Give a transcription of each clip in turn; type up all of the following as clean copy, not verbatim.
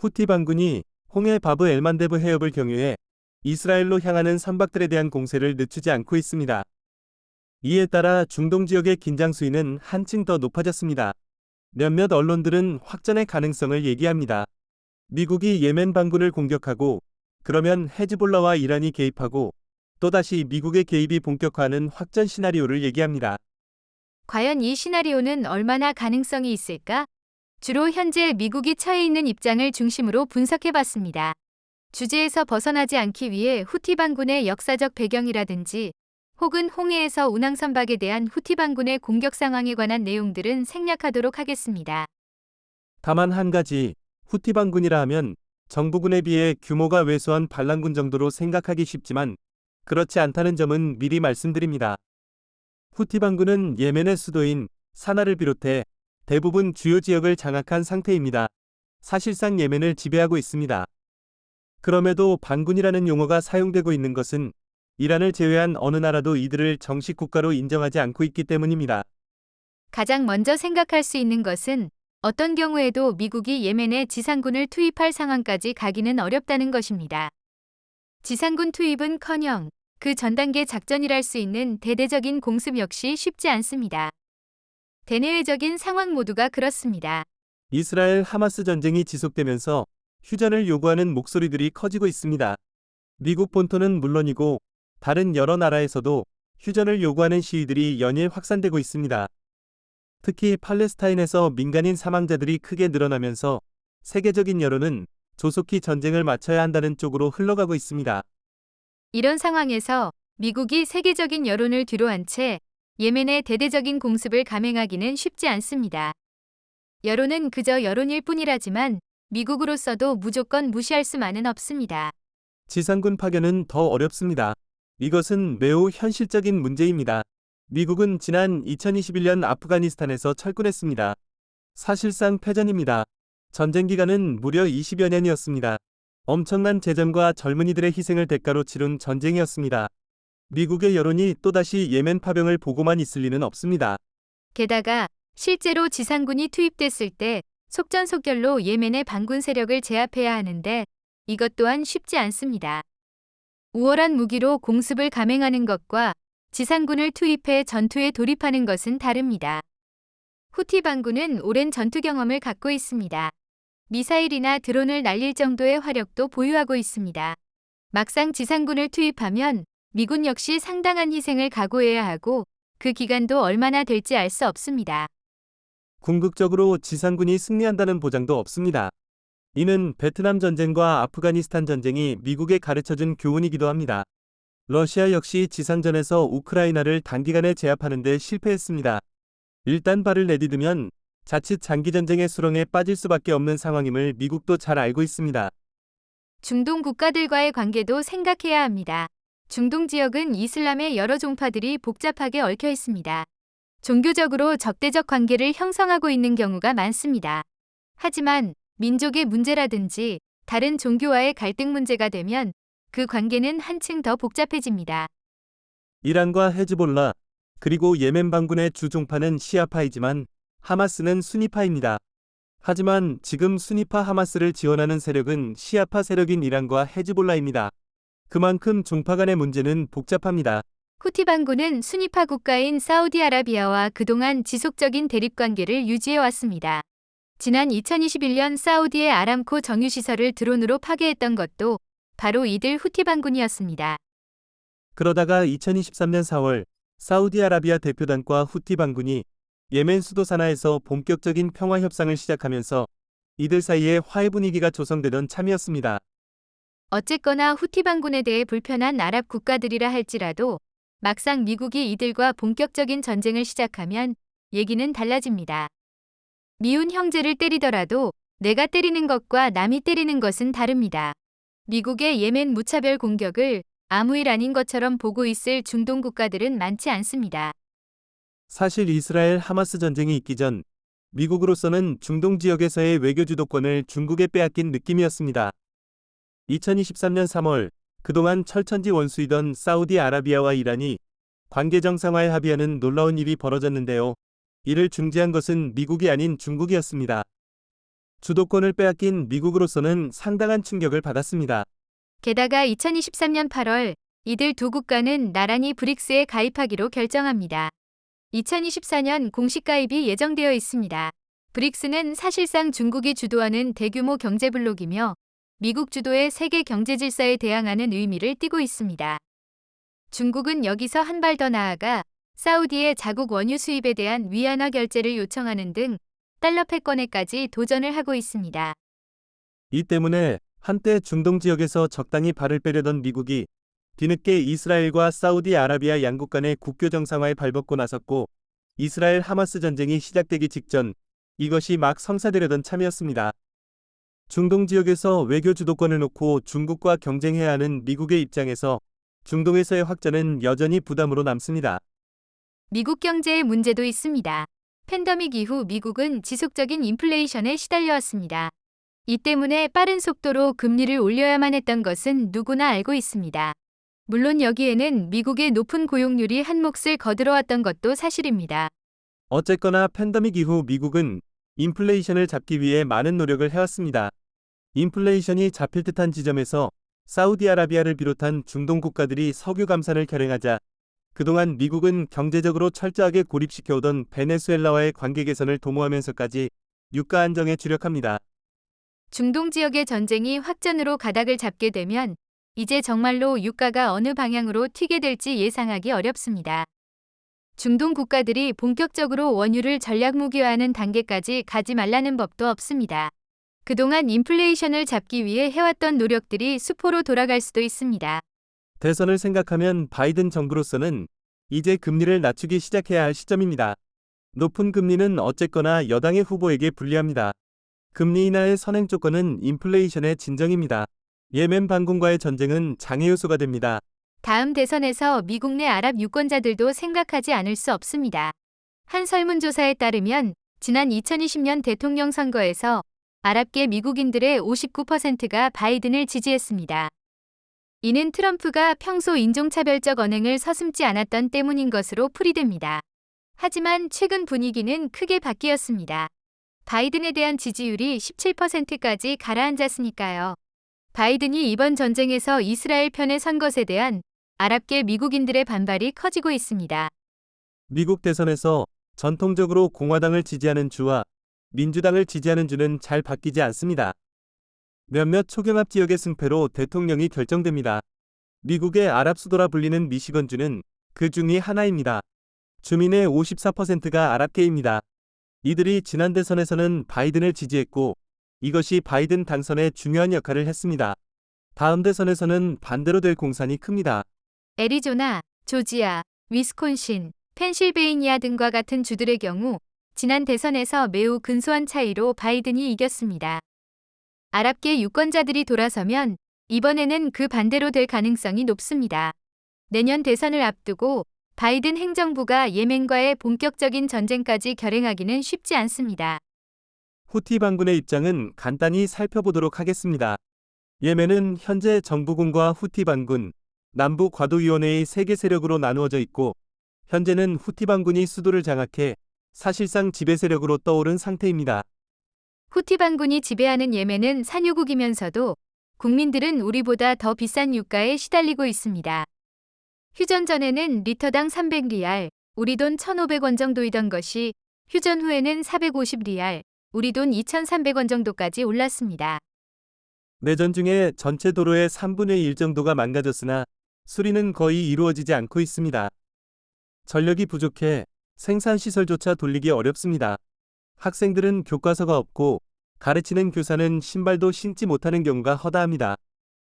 후티 반군이 홍해 바브 엘만데브 해협을 경유해 이스라엘로 향하는 선박들에 대한 공세를 늦추지 않고 있습니다. 이에 따라 중동 지역의 긴장 수위는 한층 더 높아졌습니다. 몇몇 언론들은 확전의 가능성을 얘기합니다. 미국이 예멘 반군을 공격하고 그러면 헤즈볼라와 이란이 개입하고 또다시 미국의 개입이 본격화하는 확전 시나리오를 얘기합니다. 과연 이 시나리오는 얼마나 가능성이 있을까? 주로 현재 미국이 처해 있는 입장을 중심으로 분석해봤습니다. 주제에서 벗어나지 않기 위해 후티 반군의 역사적 배경이라든지 혹은 홍해에서 운항선박에 대한 후티 반군의 공격 상황에 관한 내용들은 생략하도록 하겠습니다. 다만 한 가지, 후티 반군이라 하면 정부군에 비해 규모가 왜소한 반란군 정도로 생각하기 쉽지만 그렇지 않다는 점은 미리 말씀드립니다. 후티 반군은 예멘의 수도인 사나를 비롯해 대부분 주요 지역을 장악한 상태입니다. 사실상 예멘을 지배하고 있습니다. 그럼에도 반군이라는 용어가 사용되고 있는 것은 이란을 제외한 어느 나라도 이들을 정식 국가로 인정하지 않고 있기 때문입니다. 가장 먼저 생각할 수 있는 것은 어떤 경우에도 미국이 예멘에 지상군을 투입할 상황까지 가기는 어렵다는 것입니다. 지상군 투입은커녕 그 전 단계 작전이랄 수 있는 대대적인 공습 역시 쉽지 않습니다. 대내외적인 상황 모두가 그렇습니다. 이스라엘 하마스 전쟁이 지속되면서 휴전을 요구하는 목소리들이 커지고 있습니다. 미국 본토는 물론이고 다른 여러 나라에서도 휴전을 요구하는 시위들이 연일 확산되고 있습니다. 특히 팔레스타인에서 민간인 사망자들이 크게 늘어나면서 세계적인 여론은 조속히 전쟁을 마쳐야 한다는 쪽으로 흘러가고 있습니다. 이런 상황에서 미국이 세계적인 여론을 뒤로한 채 예멘의 대대적인 공습을 감행하기는 쉽지 않습니다. 여론은 그저 여론일 뿐이라지만 미국으로서도 무조건 무시할 수만은 없습니다. 지상군 파견은 더 어렵습니다. 이것은 매우 현실적인 문제입니다. 미국은 지난 2021년 아프가니스탄에서 철군했습니다. 사실상 패전입니다. 전쟁 기간은 무려 20여 년이었습니다. 엄청난 재정과 젊은이들의 희생을 대가로 치룬 전쟁이었습니다. 미국의 여론이 또다시 예멘 파병을 보고만 있을 리는 없습니다. 게다가 실제로 지상군이 투입됐을 때 속전속결로 예멘의 반군 세력을 제압해야 하는데 이것 또한 쉽지 않습니다. 우월한 무기로 공습을 감행하는 것과 지상군을 투입해 전투에 돌입하는 것은 다릅니다. 후티 반군은 오랜 전투 경험을 갖고 있습니다. 미사일이나 드론을 날릴 정도의 화력도 보유하고 있습니다. 막상 지상군을 투입하면 미군 역시 상당한 희생을 각오해야 하고 그 기간도 얼마나 될지 알 수 없습니다. 궁극적으로 지상군이 승리한다는 보장도 없습니다. 이는 베트남 전쟁과 아프가니스탄 전쟁이 미국에 가르쳐준 교훈이기도 합니다. 러시아 역시 지상전에서 우크라이나를 단기간에 제압하는 데 실패했습니다. 일단 발을 내디디면 자칫 장기전쟁의 수렁에 빠질 수밖에 없는 상황임을 미국도 잘 알고 있습니다. 중동 국가들과의 관계도 생각해야 합니다. 중동 지역은 이슬람의 여러 종파들이 복잡하게 얽혀 있습니다. 종교적으로 적대적 관계를 형성하고 있는 경우가 많습니다. 하지만 민족의 문제라든지 다른 종교와의 갈등 문제가 되면 그 관계는 한층 더 복잡해집니다. 이란과 헤즈볼라, 그리고 예멘 반군의 주 종파는 시아파이지만 하마스는 수니파입니다. 하지만 지금 수니파 하마스를 지원하는 세력은 시아파 세력인 이란과 헤즈볼라입니다. 그만큼 종파 간의 문제는 복잡합니다. 후티 반군은 수니파 국가인 사우디아라비아와 그동안 지속적인 대립관계를 유지해왔습니다. 지난 2021년 사우디의 아람코 정유시설을 드론으로 파괴했던 것도 바로 이들 후티 반군이었습니다. 그러다가 2023년 4월 사우디아라비아 대표단과 후티 반군이 예멘 수도 사나에서 본격적인 평화 협상을 시작하면서 이들 사이에 화해 분위기가 조성되던 참이었습니다. 어쨌거나 후티 반군에 대해 불편한 아랍 국가들이라 할지라도 막상 미국이 이들과 본격적인 전쟁을 시작하면 얘기는 달라집니다. 미운 형제를 때리더라도 내가 때리는 것과 남이 때리는 것은 다릅니다. 미국의 예멘 무차별 공격을 아무 일 아닌 것처럼 보고 있을 중동 국가들은 많지 않습니다. 사실 이스라엘 하마스 전쟁이 있기 전 미국으로서는 중동 지역에서의 외교 주도권을 중국에 빼앗긴 느낌이었습니다. 2023년 3월 그동안 철천지 원수이던 사우디아라비아와 이란이 관계 정상화에 합의하는 놀라운 일이 벌어졌는데요. 이를 중재한 것은 미국이 아닌 중국이었습니다. 주도권을 빼앗긴 미국으로서는 상당한 충격을 받았습니다. 게다가 2023년 8월 이들 두 국가는 나란히 브릭스에 가입하기로 결정합니다. 2024년 공식 가입이 예정되어 있습니다. 브릭스는 사실상 중국이 주도하는 대규모 경제 블록이며 미국 주도의 세계 경제 질서에 대항하는 의미를 띠고 있습니다. 중국은 여기서 한 발 더 나아가 사우디의 자국 원유 수입에 대한 위안화 결제를 요청하는 등 달러 패권에까지 도전을 하고 있습니다. 이 때문에 한때 중동 지역에서 적당히 발을 빼려던 미국이 뒤늦게 이스라엘과 사우디아라비아 양국 간의 국교 정상화에 발벗고 나섰고 이스라엘 하마스 전쟁이 시작되기 직전 이것이 막 성사되려던 참이었습니다. 중동 지역에서 외교 주도권을 놓고 중국과 경쟁해야 하는 미국의 입장에서 중동에서의 확전은 여전히 부담으로 남습니다. 미국 경제에 문제도 있습니다. 팬데믹 이후 미국은 지속적인 인플레이션에 시달려왔습니다. 이 때문에 빠른 속도로 금리를 올려야만 했던 것은 누구나 알고 있습니다. 물론 여기에는 미국의 높은 고용률이 한 몫을 거들어왔던 것도 사실입니다. 어쨌거나 팬데믹 이후 미국은 인플레이션을 잡기 위해 많은 노력을 해왔습니다. 인플레이션이 잡힐 듯한 지점에서 사우디아라비아를 비롯한 중동 국가들이 석유 감산을 결행하자 그동안 미국은 경제적으로 철저하게 고립시켜오던 베네수엘라와의 관계 개선을 도모하면서까지 유가 안정에 주력합니다. 중동 지역의 전쟁이 확전으로 가닥을 잡게 되면 이제 정말로 유가가 어느 방향으로 튀게 될지 예상하기 어렵습니다. 중동 국가들이 본격적으로 원유를 전략 무기화하는 단계까지 가지 말라는 법도 없습니다. 그동안 인플레이션을 잡기 위해 해왔던 노력들이 수포로 돌아갈 수도 있습니다. 대선을 생각하면 바이든 정부로서는 이제 금리를 낮추기 시작해야 할 시점입니다. 높은 금리는 어쨌거나 여당의 후보에게 불리합니다. 금리 인하의 선행 조건은 인플레이션의 진정입니다. 예멘 반군과의 전쟁은 장애 요소가 됩니다. 다음 대선에서 미국 내 아랍 유권자들도 생각하지 않을 수 없습니다. 한 설문조사에 따르면 지난 2020년 대통령 선거에서 아랍계 미국인들의 59%가 바이든을 지지했습니다. 이는 트럼프가 평소 인종차별적 언행을 서슴지 않았던 때문인 것으로 풀이됩니다. 하지만 최근 분위기는 크게 바뀌었습니다. 바이든에 대한 지지율이 17%까지 가라앉았으니까요. 바이든이 이번 전쟁에서 이스라엘 편에 선 것에 대한 아랍계 미국인들의 반발이 커지고 있습니다. 미국 대선에서 전통적으로 공화당을 지지하는 주와 민주당을 지지하는 주는 잘 바뀌지 않습니다. 몇몇 초경합 지역의 승패로 대통령이 결정됩니다. 미국의 아랍 수도라 불리는 미시건주는 그 중의 하나입니다. 주민의 54%가 아랍계입니다. 이들이 지난 대선에서는 바이든을 지지했고 이것이 바이든 당선에 중요한 역할을 했습니다. 다음 대선에서는 반대로 될 공산이 큽니다. 애리조나, 조지아, 위스콘신, 펜실베이니아 등과 같은 주들의 경우 지난 대선에서 매우 근소한 차이로 바이든이 이겼습니다. 아랍계 유권자들이 돌아서면 이번에는 그 반대로 될 가능성이 높습니다. 내년 대선을 앞두고 바이든 행정부가 예멘과의 본격적인 전쟁까지 결행하기는 쉽지 않습니다. 후티 반군의 입장은 간단히 살펴보도록 하겠습니다. 예멘은 현재 정부군과 후티 반군, 남부 과도위원회의 3개 세력으로 나누어져 있고 현재는 후티 반군이 수도를 장악해 사실상 지배 세력으로 떠오른 상태입니다. 후티 반군이 지배하는 예멘은 산유국이면서도 국민들은 우리보다 더 비싼 유가에 시달리고 있습니다. 휴전 전에는 리터당 300리알, 우리 돈 1,500원 정도이던 것이 휴전 후에는 450리알, 우리 돈 2,300원 정도까지 올랐습니다. 내전 중에 전체 도로의 3분의 1 정도가 망가졌으나 수리는 거의 이루어지지 않고 있습니다. 전력이 부족해 생산시설조차 돌리기 어렵습니다. 학생들은 교과서가 없고 가르치는 교사는 신발도 신지 못하는 경우가 허다합니다.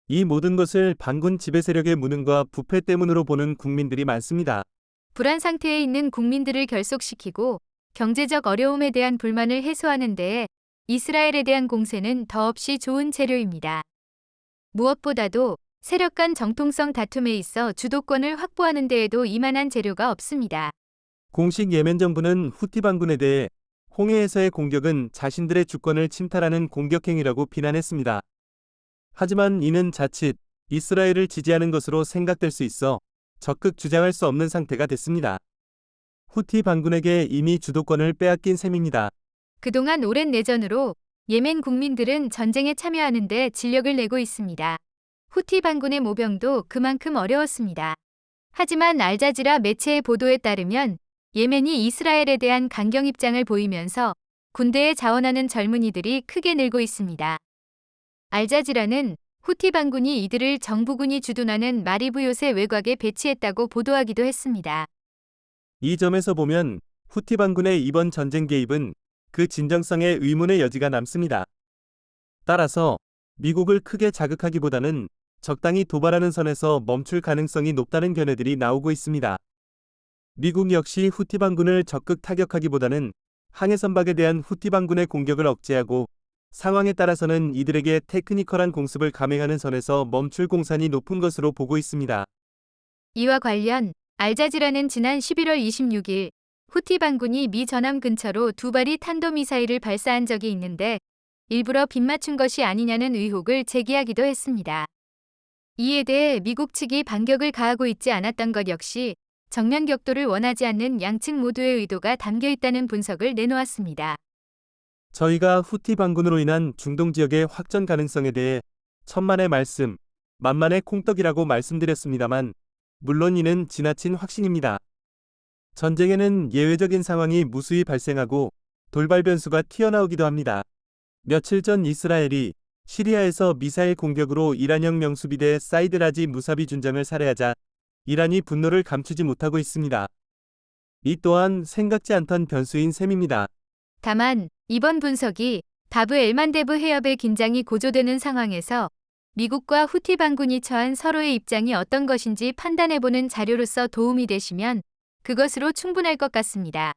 이 모든 것을 반군 지배 세력의 무능과 부패 때문으로 보는 국민들이 많습니다. 불안 상태에 있는 국민들을 결속시키고 경제적 어려움에 대한 불만을 해소하는 데에 이스라엘에 대한 공세는 더없이 좋은 재료입니다. 무엇보다도 세력 간 정통성 다툼에 있어 주도권을 확보하는 데에도 이만한 재료가 없습니다. 공식 예멘 정부는 후티 반군에 대해 홍해에서의 공격은 자신들의 주권을 침탈하는 공격행위라고 비난했습니다. 하지만 이는 자칫 이스라엘을 지지하는 것으로 생각될 수 있어 적극 주장할 수 없는 상태가 됐습니다. 후티 반군에게 이미 주도권을 빼앗긴 셈입니다. 그동안 오랜 내전으로 예멘 국민들은 전쟁에 참여하는데 진력을 내고 있습니다. 후티 반군의 모병도 그만큼 어려웠습니다. 하지만 알자지라 매체의 보도에 따르면 예멘이 이스라엘에 대한 강경 입장을 보이면서 군대에 자원하는 젊은이들이 크게 늘고 있습니다. 알자지라는 후티 반군이 이들을 정부군이 주둔하는 마리브 요새 외곽에 배치했다고 보도하기도 했습니다. 이 점에서 보면 후티 반군의 이번 전쟁 개입은 그 진정성에 의문의 여지가 남습니다. 따라서 미국을 크게 자극하기보다는 적당히 도발하는 선에서 멈출 가능성이 높다는 견해들이 나오고 있습니다. 미국 역시 후티 반군을 적극 타격하기보다는 항해 선박에 대한 후티 반군의 공격을 억제하고 상황에 따라서는 이들에게 테크니컬한 공습을 감행하는 선에서 멈출 공산이 높은 것으로 보고 있습니다. 이와 관련 알자지라는 지난 11월 26일 후티 반군이 미 전함 근처로 2발의 탄도미사일을 발사한 적이 있는데 일부러 빗맞춘 것이 아니냐는 의혹을 제기하기도 했습니다. 이에 대해 미국 측이 반격을 가하고 있지 않았던 것 역시 정면 격돌을 원하지 않는 양측 모두의 의도가 담겨 있다는 분석을 내놓았습니다. 저희가 후티 반군으로 인한 중동 지역의 확전 가능성에 대해 천만의 말씀, 만만의 콩떡이라고 말씀드렸습니다만 물론 이는 지나친 확신입니다. 전쟁에는 예외적인 상황이 무수히 발생하고 돌발 변수가 튀어나오기도 합니다. 며칠 전 이스라엘이 시리아에서 미사일 공격으로 이란형 명수비대 사이드라지 무사비 준장을 살해하자 이란이 분노를 감추지 못하고 있습니다. 이 또한 생각지 않던 변수인 셈입니다. 다만 이번 분석이 바브 엘만데브 해협의 긴장이 고조되는 상황에서 미국과 후티 반군이 처한 서로의 입장이 어떤 것인지 판단해보는 자료로서 도움이 되시면 그것으로 충분할 것 같습니다.